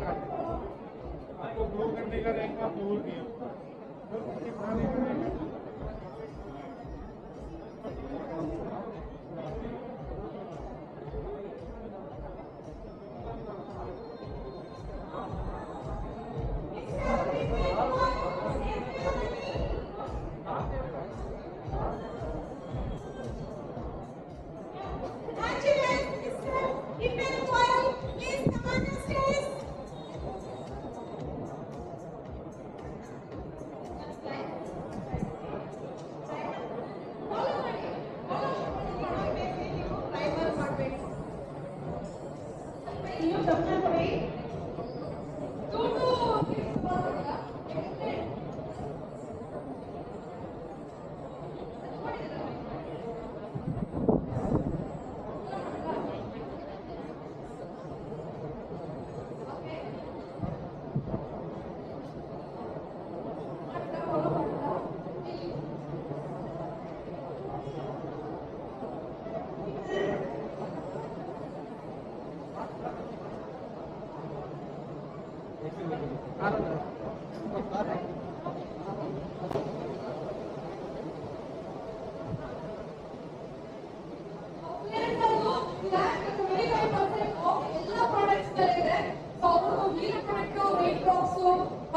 आपको 2 घंटे का रहेगा दूर दिया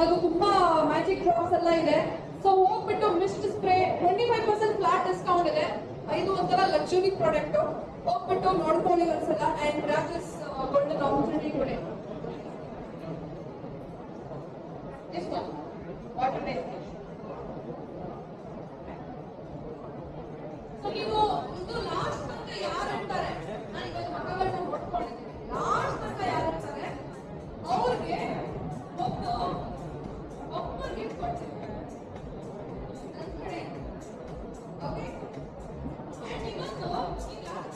ಅದು ತುಂಬಾ ಮ್ಯಾಜಿಕ್ ಡ್ರಾಪ್ಸ್ ಎಲ್ಲ ಇದೆ. ಸೊ ಹೋಗ್ಬಿಟ್ಟು ಮಿಸ್ಟ್ ಸ್ಪ್ರೇ 25% ಫ್ಲಾಟ್ ಡಿಸ್ಕೌಂಟ್ ಇದೆ. ಇದು ಒಂಥರ ಲಕ್ಸುರಿ ಪ್ರಾಡಕ್ಟ್. ಹೋಗ್ಬಿಟ್ಟು ನೋಡ್ಕೊಳ್ಳಿ ಒಂದ್ಸಲ and grab this golden opportunity today. This one water based. So ನೀವು ಇದು ಲಾಸ್ಟ್ ತನಕ ಯಾರು ಅಂತಾರೆ, ನಾನು ಇವತ್ತು ಮಕ್ಕಳನ್ನ ಹೊಡ್ಕೊಂಡಿದ್ದೀನಿ, ಲಾಸ್ಟ್ ತನಕ ಯಾರು ಅಂತಾರೆ ಅವ್ರಿಗೆ ಒಬ್ಬರು ಗಿಫ್ಟ್ ಕೊಡ್ತೀನಿ ನನ್ನ ಕಡೆ. ಓಕೆ, ಅಂಡ್ ಇವತ್ತು ಈ ಲಾಸ್ಟ್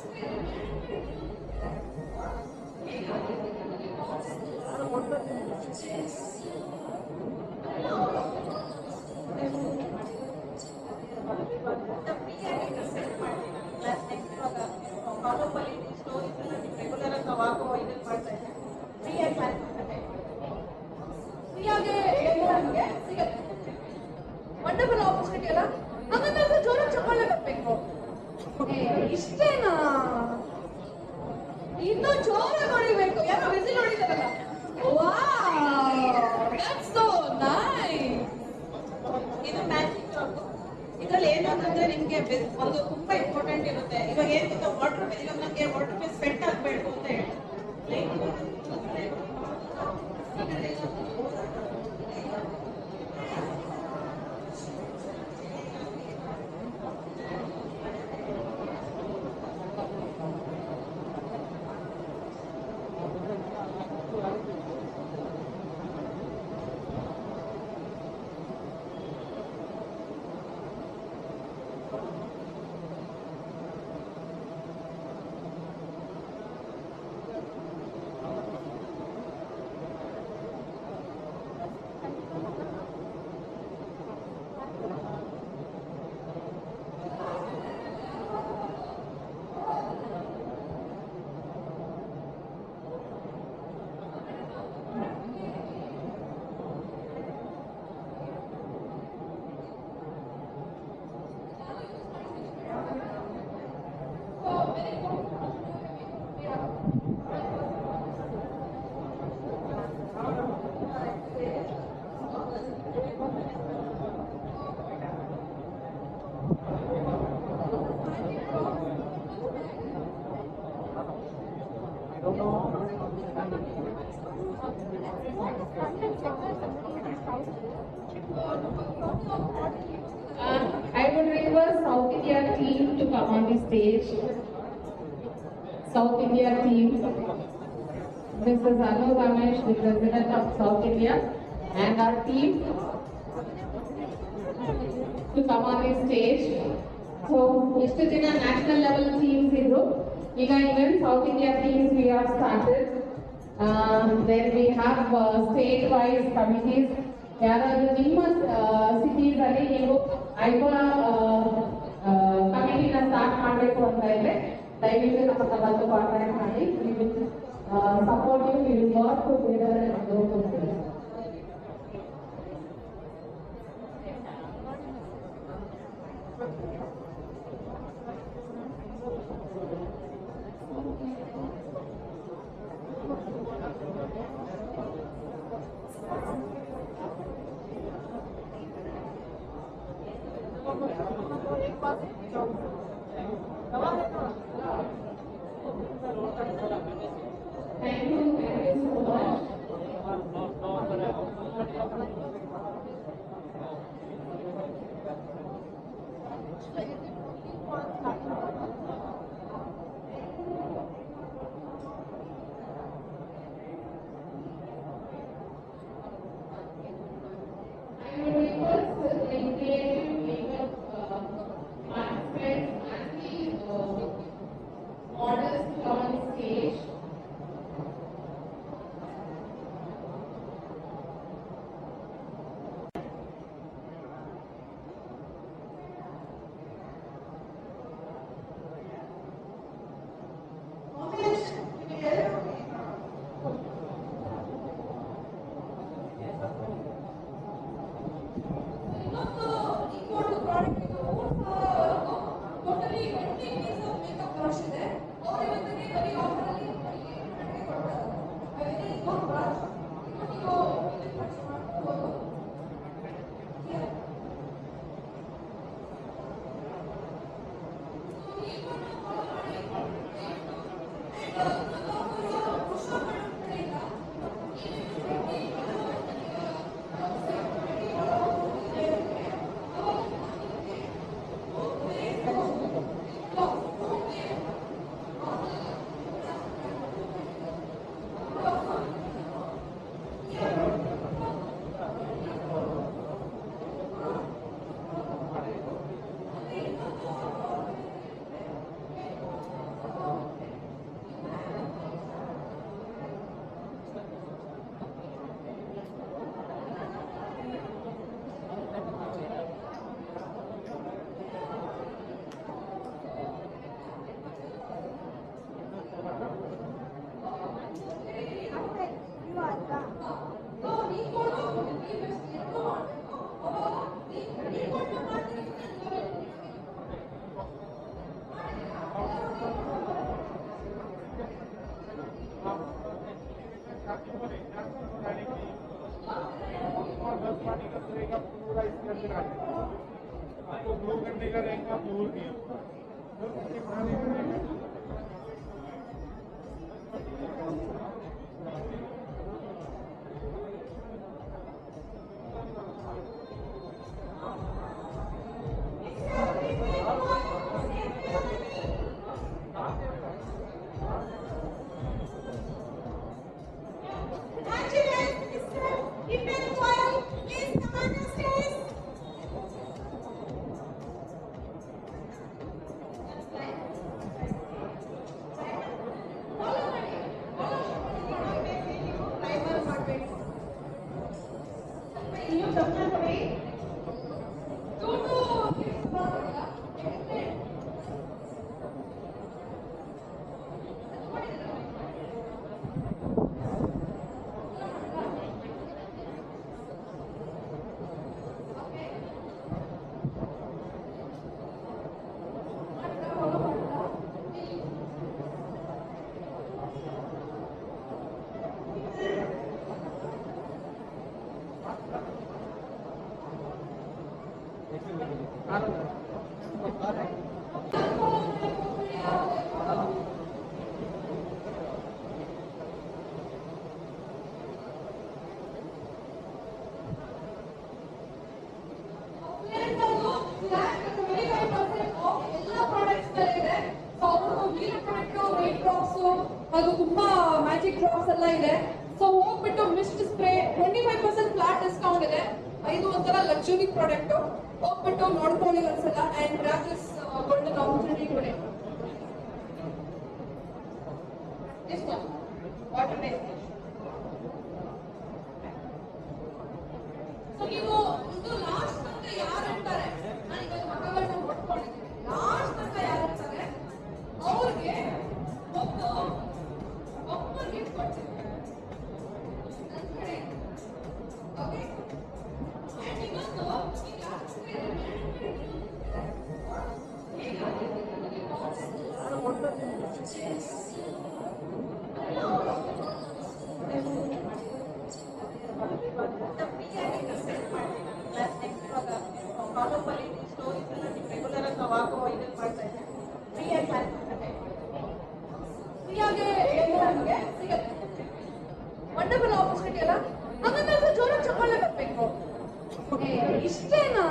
ವಂಡರ್ಫುಲ್ ಆಪರ್ಚುನಿಟಿ ಅಲ್ಲ. ಹಂಗಂದ್ರೆ ಜೋರಾಗಿ ಚಪ್ಪಾಳೆ ಬರ್ಬೇಕು. ಇಷ್ಟೇನಾ? ಇನ್ನೂ ಜೋರಾಗಿ ಹೊಡಿಬೇಕು. ಯಾರೋ ವಿಸಿಲ್ ಹೊಡಿತಾರಲ್ಲ. Wow, that's so nice. ಇದು ಮ್ಯಾಜಿಕ್ ಡ್ರಾಪ್. ಇದ್ರಲ್ಲಿ ಏನು ಅಂತಂದ್ರೆ ನಿಮ್ಗೆ ಒಂದು ತುಂಬಾ ಇಂಪಾರ್ಟೆಂಟ್ ಇರುತ್ತೆ. ಇವಾಗ ಏನ್ ಗೊತ್ತಾ, ವಾಟರ್ ಇವಾಗ ನಮ್ಗೆ ವಾಟರ್ ಬೇಸ್ ಸೆಟ್ ಆಗ್ಬೇಕು ಅಂತ ಹೇಳಿ I would request South India team to come on the stage. South India team. Mrs. Anu Ramesh, the President of South India, and our team to come on the stage. So, ಇಷ್ಟು ದಿನ national level teams ಇದ್ರು. ಈಗ even South India teams we have started. Then we have state-wise committees. ಯಾರಾದ್ರೂ ನಿಮ್ಮ cities ಅಲ್ಲಿ ನೀವು Iowa ಕಮಿಟಿನ start ಮಾಡಬೇಕು ಅಂತ ಇದ್ರೆ ದಯವಿಟ್ಟು ನಮ್ಮ ಹತ್ರ ಬಂದು ಕಾಂಟ್ಯಾಕ್ಟ್ ಮಾಡಿ. Support you will work together growth ಹೋಗ್ತದೆ. Thank you so much. I will request the creative makeup participants and the models to come on stage. पूरा इसके अंदर आ जाएगा। आपको 2 घंटे का रहेगा पूल दिया ಅದು ತುಂಬಾ ಮ್ಯಾಜಿಕ್ ಡ್ರಾಪ್ಸ್ ಎಲ್ಲ ಇದೆ. ಸೊ ಹೋಗ್ಬಿಟ್ಟು ಮಿಸ್ಟ್ ಸ್ಪ್ರೇ 25% ಫ್ಲಾಟ್ ಡಿಸ್ಕೌಂಟ್ ಇದೆ. ಇದು ಒಂಥರ ಲಕ್ಸುರಿ ಪ್ರಾಡಕ್ಟ್. ಹೋಗ್ಬಿಟ್ಟು ನೋಡ್ಕೊಳ್ಳಿ ಒಂದ್ಸಲ and grab this golden opportunity today. This one, water based. So ನೀವು ಇದು ಲಾಸ್ಟ್ ತನಕ ಯಾರು ಹೇಳ್ತಾರೆ, ನಾನು ಈಗ ಮಕ್ಕಳನ್ನ ಕೊಟ್ಕೊಂಡಿದ್ದೀನಿ, ಲಾಸ್ಟ್ ತನಕ ಯಾರು ಹೇಳ್ತಾರೆ ಅವ್ರಿಗೆ ಒಬ್ಬ ಗಿಫ್ಟ್ ಕೊಡ್ತೀನಿ. ಅಫೋರ್ಡಬಲ್ ಆಪರ್ಚುನಿಟಿ ಅಲ್ಲ, ಹಂಗಂದ್ರೆ ಜೋರಾಗಿ ಚಪ್ಪಾಳೆ ಬರ್ಬೇಕು. ಇಷ್ಟೇನಾ?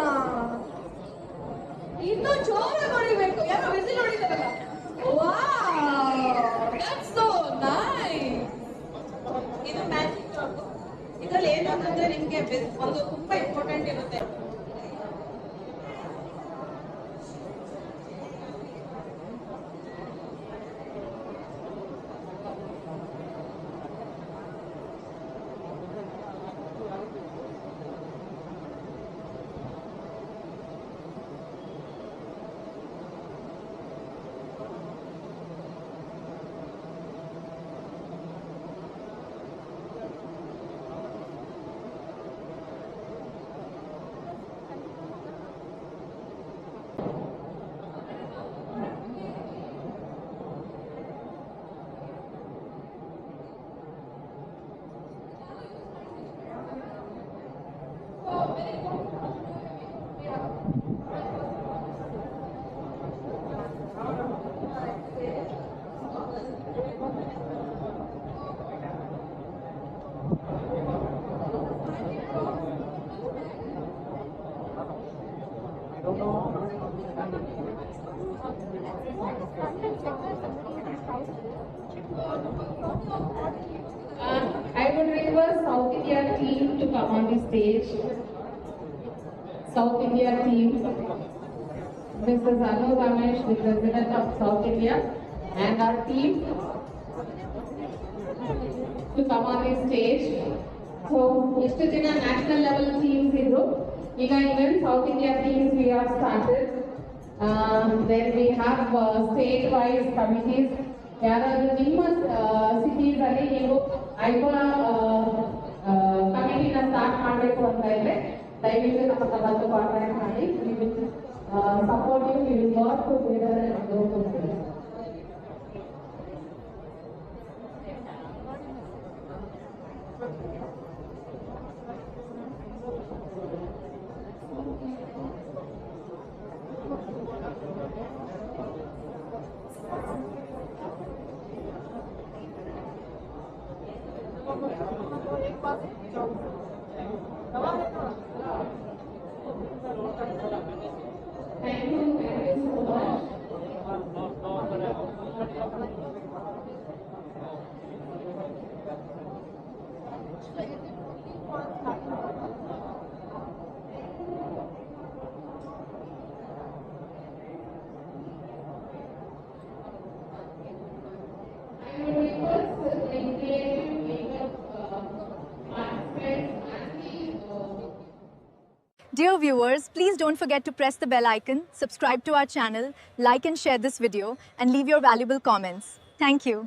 ಇನ್ನೂ ಜೋರಾಗಿ ಹೊಡಿಬೇಕು. ಯಾರೋ ವಿಸಿಲ್ ಹೊಡಿತಾರಲ್ಲ. Wow, that's so nice. ಇದು ಮ್ಯಾಜಿಕ್ ಜಾಬ್. ಇದ್ರಲ್ಲಿ ಏನು ಅಂತಂದ್ರೆ ನಿಮ್ಗೆ ಒಂದು ತುಂಬಾ ಇಂಪಾರ್ಟೆಂಟ್ ಇರುತ್ತೆ. I would request South India team to come on the stage. South India team, Mrs. Anu Ramesh, the President of South India, and our team to come on the stage. So, ಇಷ್ಟು ದಿನ national level teams ಇದ್ರು. ಈಗ even South India teams we have started. Then we have state-wise committees. ಯಾರಾದ್ರೂ ನಿಮ್ಮ cities ಅಲ್ಲಿ ನೀವು Iowa ಕಮಿಟಿನ start ಮಾಡಬೇಕು ಅಂತ ಇದ್ರೆ ದಯವಿಟ್ಟು ನಮ್ಮ ಹತ್ರ ಬಂದು ಕಾಂಟ್ಯಾಕ್ಟ್ ಮಾಡಿ. Support you, we will work together and go together. Thank you so much. Dear viewers, please don't forget to press the bell icon, subscribe to our channel, like and share this video, and leave your valuable comments. Thank you.